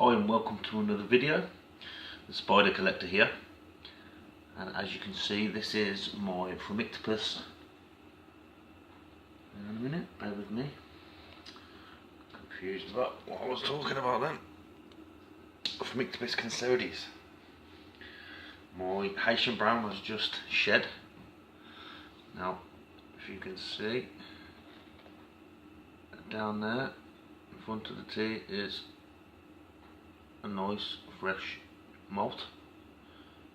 Hi and welcome to another video. The Spider Collector here, and as you can see, this is my Phomictopus. Hang on a minute, bear with me. Confused about what I was talking about then. Phomictopus canceroides. My Haitian brown was just shed. Now, if you can see, down there in front of the tee is a nice fresh molt.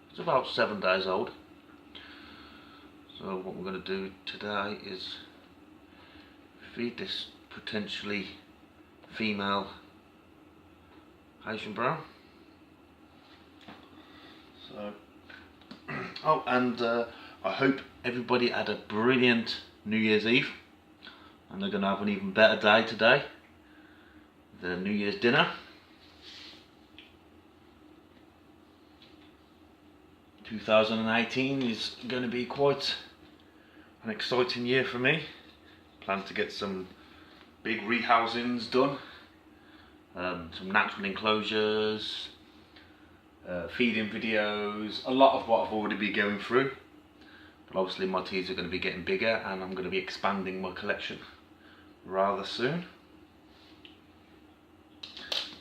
It's about 7 days old. So what we're going to do today is feed this potentially female Haitian brown. So, oh, and I hope everybody had a brilliant New Year's Eve, and they're going to have an even better day today, the New Year's dinner. 2018 is going to be quite an exciting year for me. Plan to get some big rehousings done, some natural enclosures, feeding videos, a lot of what I've already been going through, but obviously my teas are going to be getting bigger and I'm going to be expanding my collection rather soon.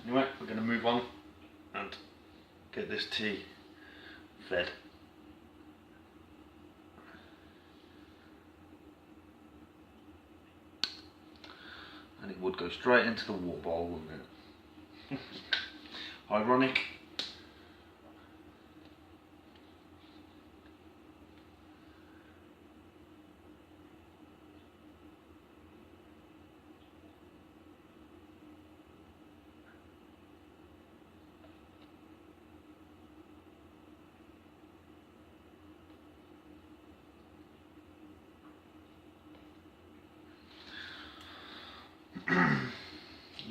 Anyway, we're going to move on and get this tea fed. And it would go straight into the water bowl, wouldn't it? Ironic.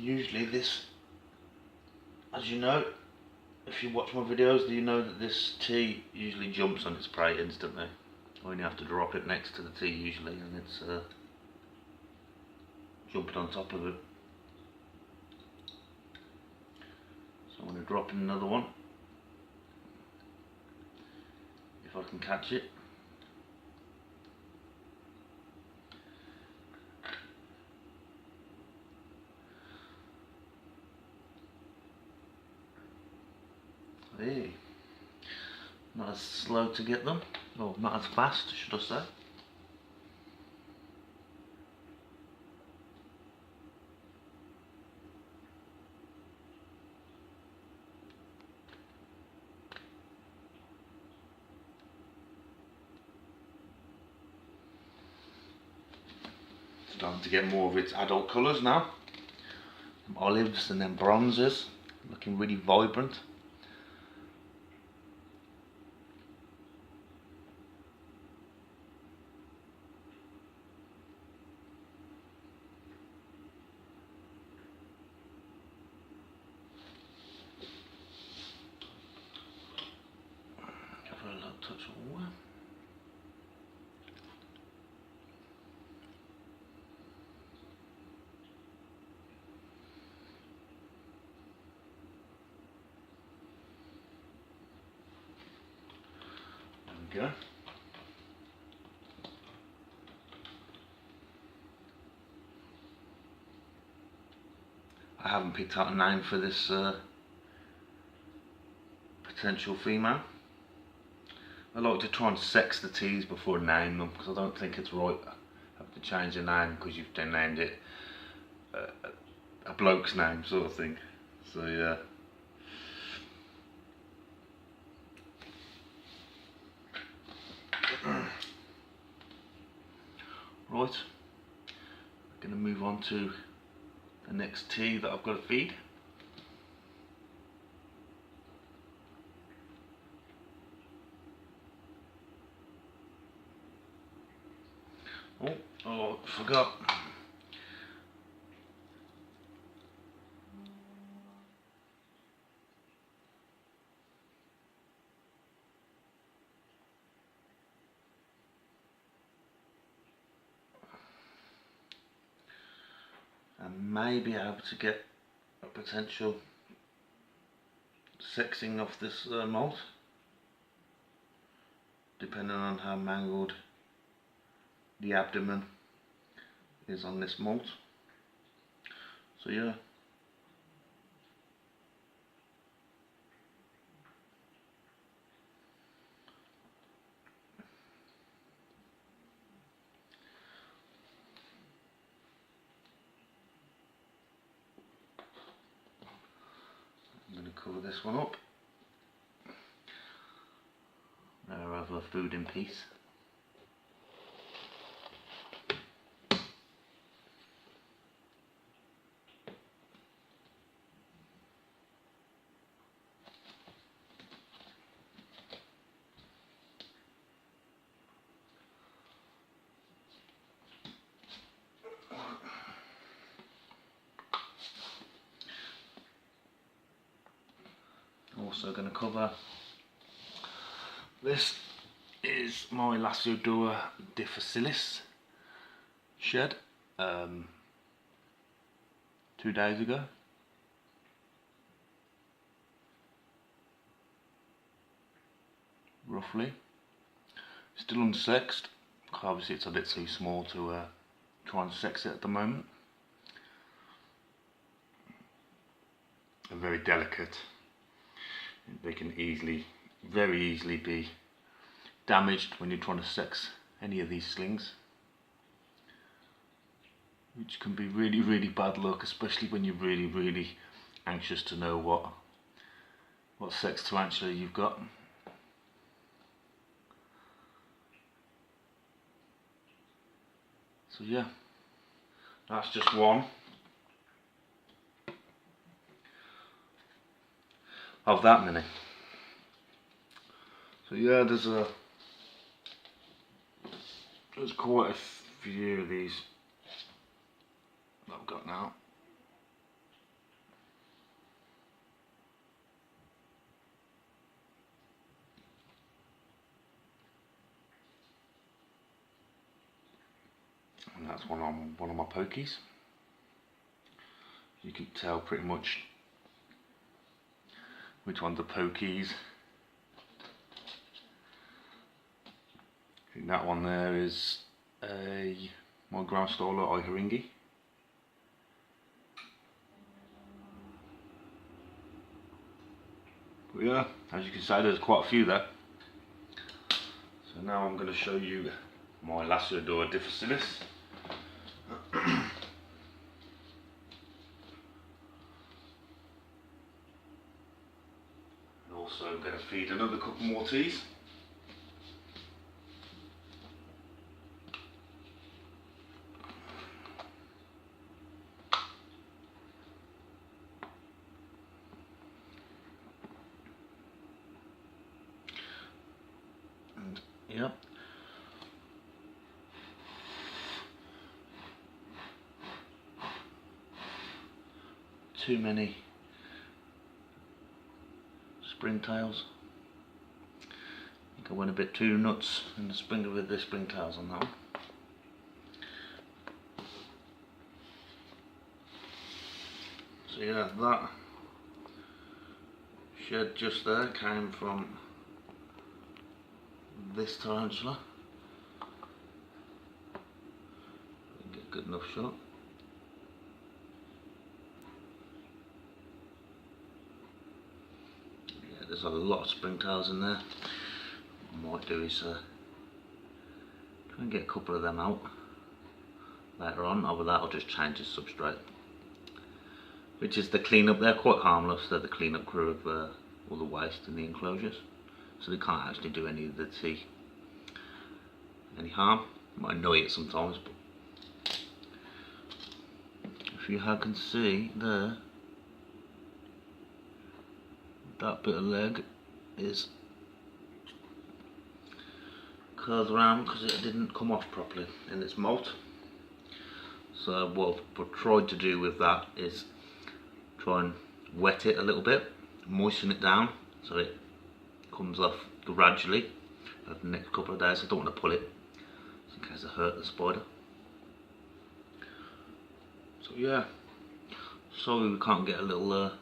Usually this, as you know, if you watch my videos, you know that this tea usually jumps on its prey instantly. I only have to drop it next to the tea usually and it's jumping on top of it. So I'm going to drop in another one, if I can catch it. Hey, not as slow to get them, or not as fast, should I say. Starting to get more of its adult colours now. Some olives and then bronzes, looking really vibrant. Give her a little touch of water. There we go. I haven't picked out a name for this potential female. I like to try and sex the teas before I name them, because I don't think it's right to have to change the name because you've then named it a bloke's name sort of thing. So yeah. Right, I'm going to move on to the next tea that I've got to feed. Oh, I forgot. I may be able to get a potential sexing of this molt, depending on how mangled the abdomen is on this molt. So yeah. I'm going to cover this one up. Now I have a food in peace. Also going to cover, this is my Elusive difficilis shed 2 days ago. Roughly. Still unsexed, obviously it's a bit too small to try and sex it at the moment. They're very delicate. They can very easily be damaged when you're trying to sex any of these slings, which can be really bad luck, especially when you're really anxious to know what sex tarantula you've got. So yeah, that's just one of that many. So yeah, there's quite a few of these that I've got now. And that's one of my pokies. You can tell pretty much which one's the pokies. I think that one there is my ground staller Iharingi. But yeah, as you can see, there's quite a few there. So now I'm going to show you my Elusive difficilis. Also, I'm going to feed another couple more teas. And yep. Too many springtails. I think I went a bit too nuts in the spring with the springtails on that one. So yeah, that shed just there came from this tarantula. Get a good enough shot. There's a lot of springtails in there. What I might do is try and get a couple of them out later on. Over that I'll just change the substrate, which is the cleanup. They're quite harmless. They're the cleanup crew of all the waste in the enclosures, so they can't actually do any of the tea any harm. Might annoy it sometimes, but if you can see there, that bit of leg is curled around because it didn't come off properly in its molt. So what I've tried to do with that is try and wet it a little bit, moisten it down so it comes off gradually over the next couple of days. I don't want to pull it in case I hurt the spider. So yeah, sorry we can't get a little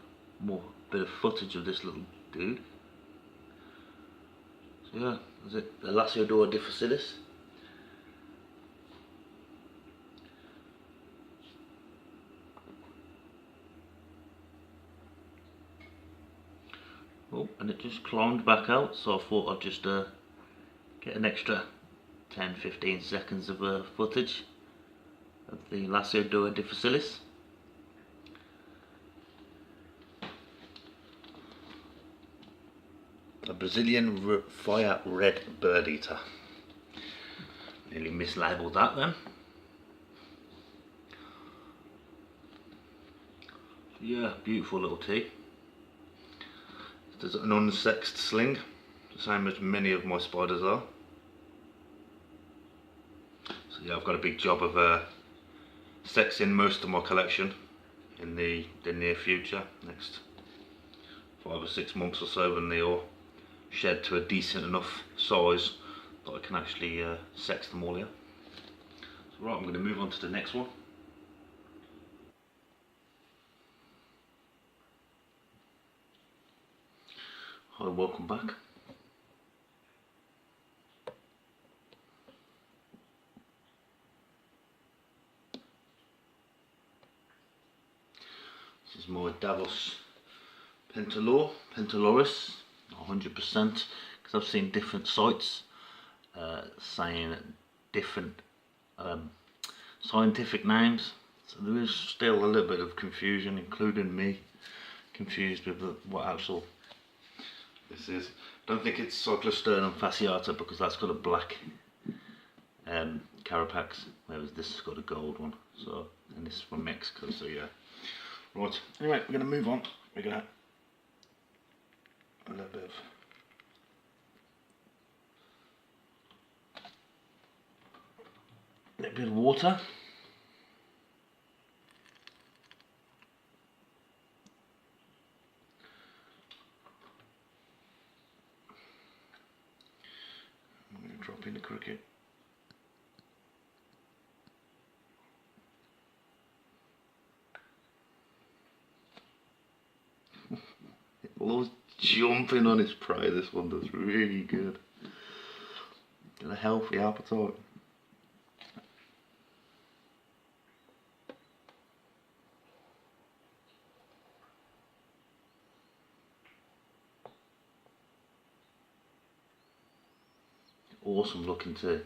more bit of footage of this little dude. So yeah, that's it. The Elusive difficilis. Oh, and it just climbed back out, so I thought I'd just get an extra 10-15 seconds of footage of the Elusive difficilis. A Brazilian fire red bird eater. Nearly mislabeled that then. Yeah, beautiful little tea. There's an unsexed sling, the same as many of my spiders are. So yeah, I've got a big job of sexing most of my collection in the near future, next 5 or 6 months or so, when they all shed to a decent enough size that I can actually sex them all here. So right, I'm going to move on to the next one. Hi, welcome back. This is my Davos Pentaloris, 100%, because I've seen different sites saying different scientific names, so there is still a little bit of confusion, including me, confused with what actual this is. I don't think it's Cyclosternum fasciata, because that's got a black carapax, whereas this has got a gold one. So, and this is from Mexico, so yeah. Right, anyway, we're going to move on. We're going to a little bit of water. I'm going to drop in the cricket. It loves jumping on its prey. This one does really good. Got a healthy appetite. Awesome looking too.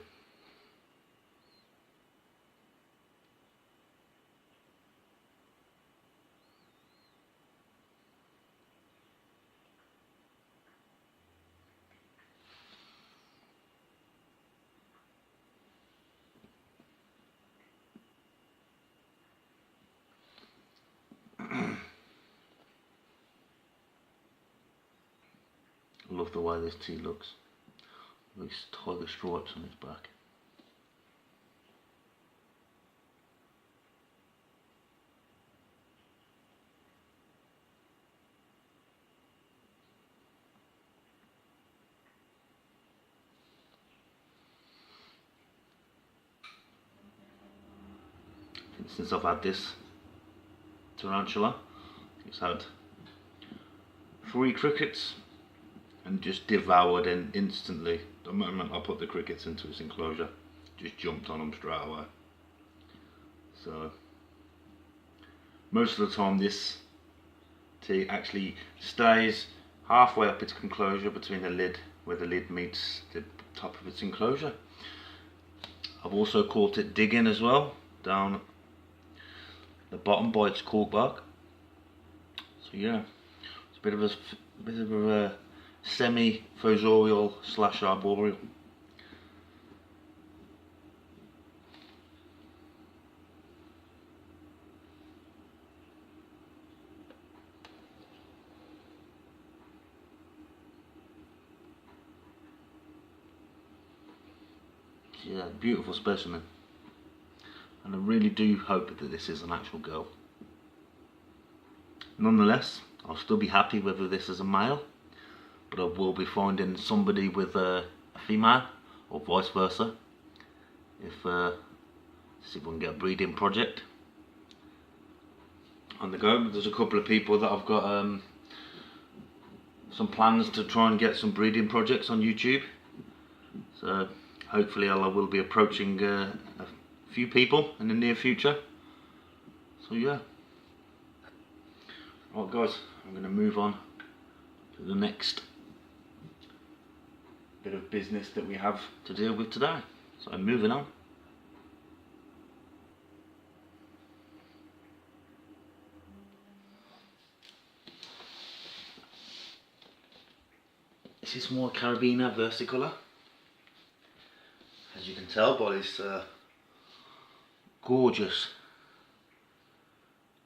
I love the way this tea looks. These tiger stripes on its back. Since I've had this Tarantula, it's had 3 crickets and just devoured it instantly. The moment I put the crickets into its enclosure, just jumped on them straight away. So most of the time this tea actually stays halfway up its enclosure, between the lid, where the lid meets the top of its enclosure. I've also caught it digging as well, down the bottom by its cork bark. So yeah, it's a bit of a semi-fossorial / arboreal. Yeah, beautiful specimen, and I really do hope that this is an actual girl. Nonetheless, I'll still be happy whether this is a male, but I will be finding somebody with a female, or vice versa, if see if we can get a breeding project on the go. There's a couple of people that I've got some plans to try and get some breeding projects on YouTube. So hopefully I will be approaching a few people in the near future. So yeah. Right guys, I'm going to move on to the next bit of business that we have to deal with today. So moving on. This is more Carabiner versicolor. As you can tell by this gorgeous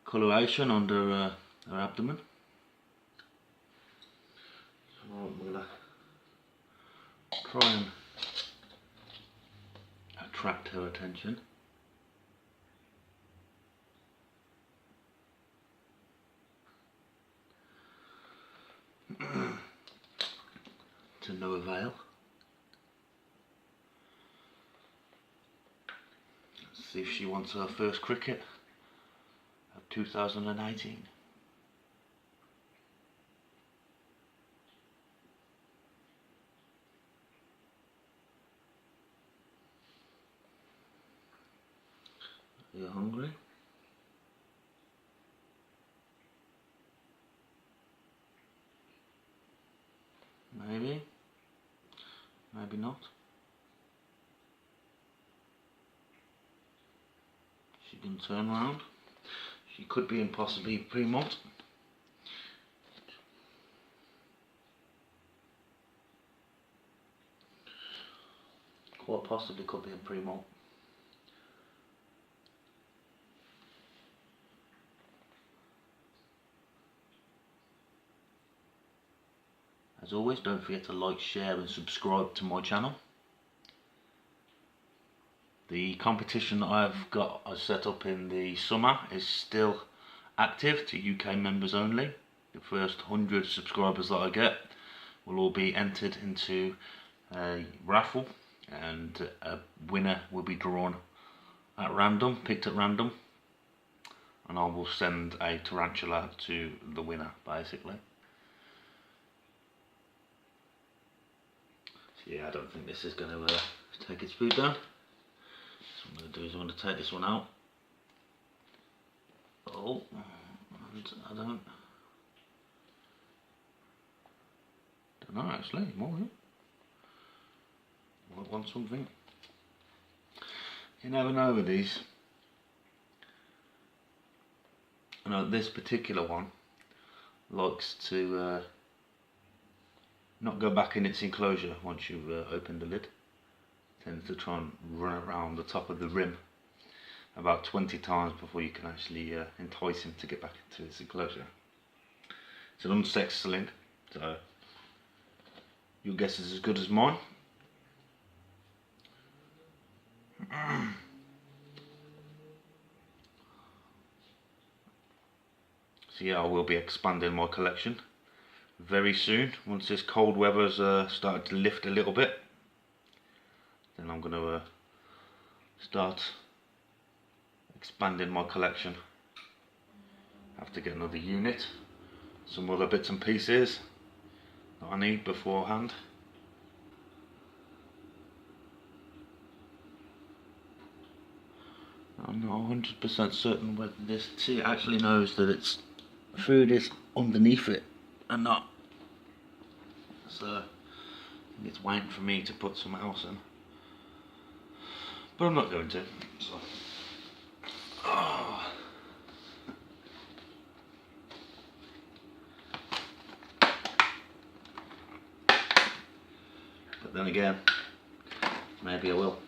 coloration under her abdomen. So I'm going to try and attract her attention. To no avail. Let's see if she wants her first cricket of 2018. Are you hungry? Maybe. Maybe not. She can turn around. She could be in possibly pre-molt. Quite possibly could be in pre-molt. As always, don't forget to like, share and subscribe to my channel. The competition that I've set up in the summer is still active to UK members only. The first 100 subscribers that I get will all be entered into a raffle, and a winner will be drawn at random, picked at random, and I will send a tarantula to the winner basically. Yeah, I don't think this is going to take its food down. So what I'm going to do is I'm going to take this one out. Oh, and I don't know actually. Might want something. You never know with these. I know this particular one likes to not go back in its enclosure once you've opened the lid. Tends to try and run around the top of the rim about 20 times before you can actually entice him to get back into his enclosure. It's an unsexed slin, so your guess is as good as mine. So yeah, I will be expanding my collection very soon. Once this cold weather's started to lift a little bit, then I'm going to start expanding my collection. Have to get another unit, some other bits and pieces that I need beforehand. I'm not 100% certain whether this tea actually knows that its food is underneath it and not. So I think it's waiting for me to put something else in. But I'm not going to. So. Oh. But then again, maybe I will.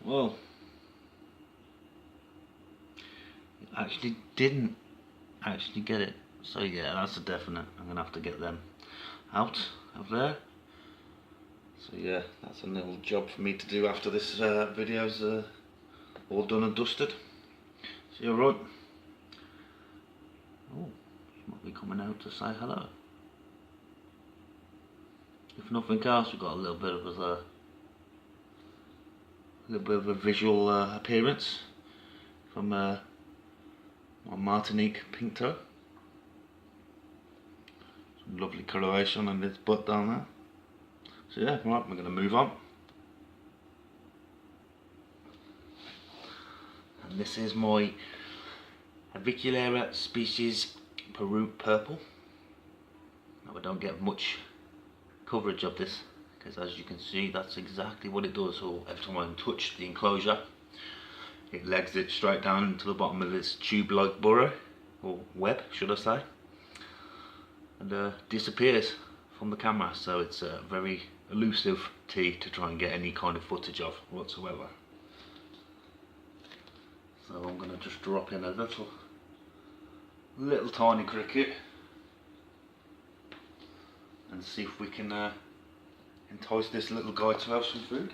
Well, it didn't actually get it, so yeah, that's a definite. I'm gonna have to get them out of there. So yeah, that's a little job for me to do after this video's all done and dusted. So you're right. Oh, she might be coming out to say hello. If nothing else, we've got a little bit of a visual appearance from my Martinique pink toe. Some lovely coloration on this butt down there. So yeah, right, we're going to move on. And this is my Avicularia species Peru purple. Now I don't get much coverage of this because, as you can see, that's exactly what it does. So every time I touch the enclosure, it legs it straight down into the bottom of its tube-like burrow, or web should I say, and disappears from the camera. So it's a very elusive tea to try and get any kind of footage of whatsoever. So I'm going to just drop in a little tiny cricket and see if we can entice this little guy to have some food.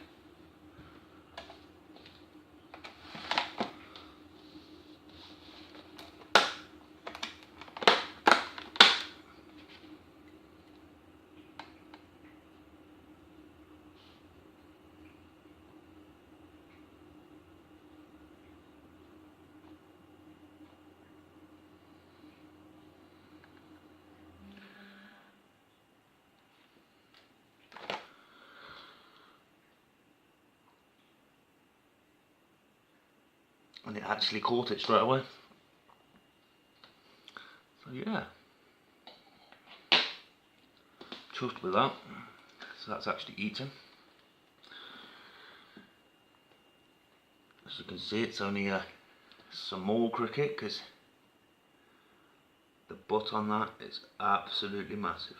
And it actually caught it straight away. So yeah, chuffed with that. So that's actually eaten. As you can see, it's only a small cricket because the butt on that is absolutely massive.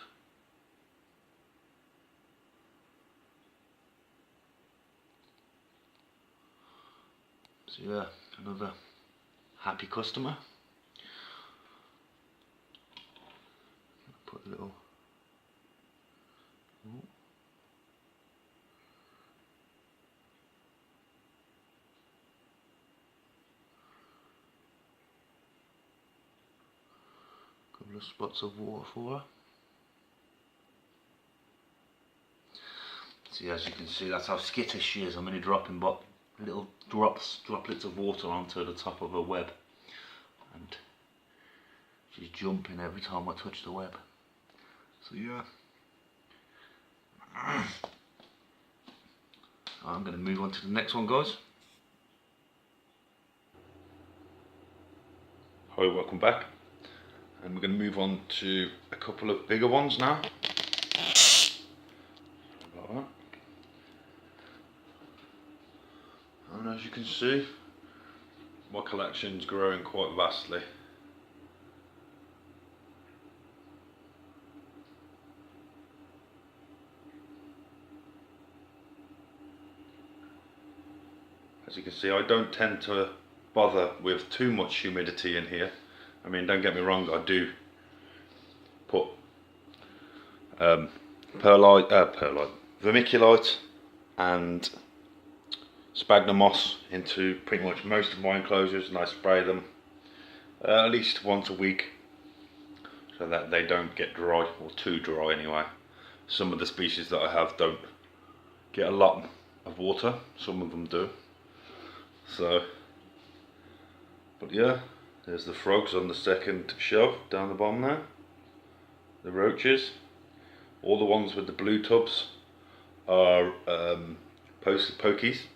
So yeah, another happy customer. Put a little couple of spots of water for her. See, as you can see, that's how skittish she is. I'm only dropping but little droplets of water onto the top of her web, and she's jumping every time I touch the web. So yeah, I'm going to move on to the next one, guys. Hi, welcome back, and we're going to move on to a couple of bigger ones now. Like that. And as you can see, my collection's growing quite vastly. As you can see, I don't tend to bother with too much humidity in here. I mean, don't get me wrong, I do put vermiculite and sphagnum moss into pretty much most of my enclosures, and I spray them at least once a week so that they don't get dry, or too dry anyway. Some of the species that I have don't get a lot of water, some of them do. So, but yeah, there's the frogs on the second shelf down the bottom there, the roaches. All the ones with the blue tubs are pokies,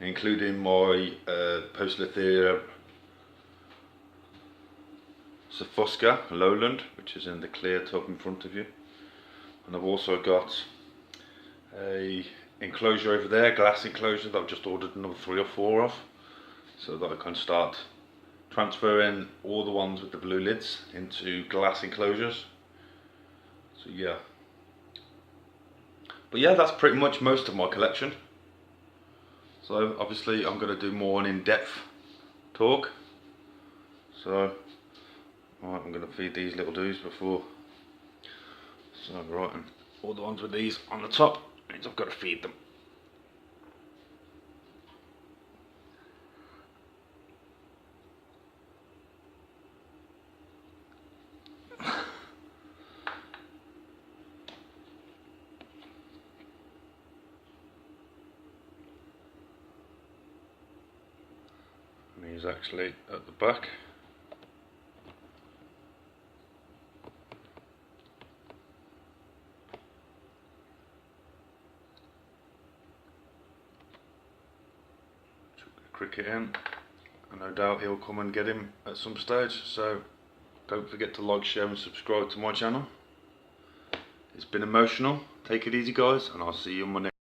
including my Poecilotheria Sofusca lowland, which is in the clear tub in front of you. And I've also got a enclosure over there, glass enclosure, that I've just ordered another 3 or 4 of, so that I can start transferring all the ones with the blue lids into glass enclosures. So yeah, but yeah, that's pretty much most of my collection. So obviously I'm going to do more an in-depth talk. So right, I'm going to feed these little dudes before So right, and all the ones with these on the top means I've got to feed them. And he's actually at the back. Cricket in, and no doubt he'll come and get him at some stage, so don't forget to like, share and subscribe to my channel. It's been emotional. Take it easy guys, and I'll see you on my next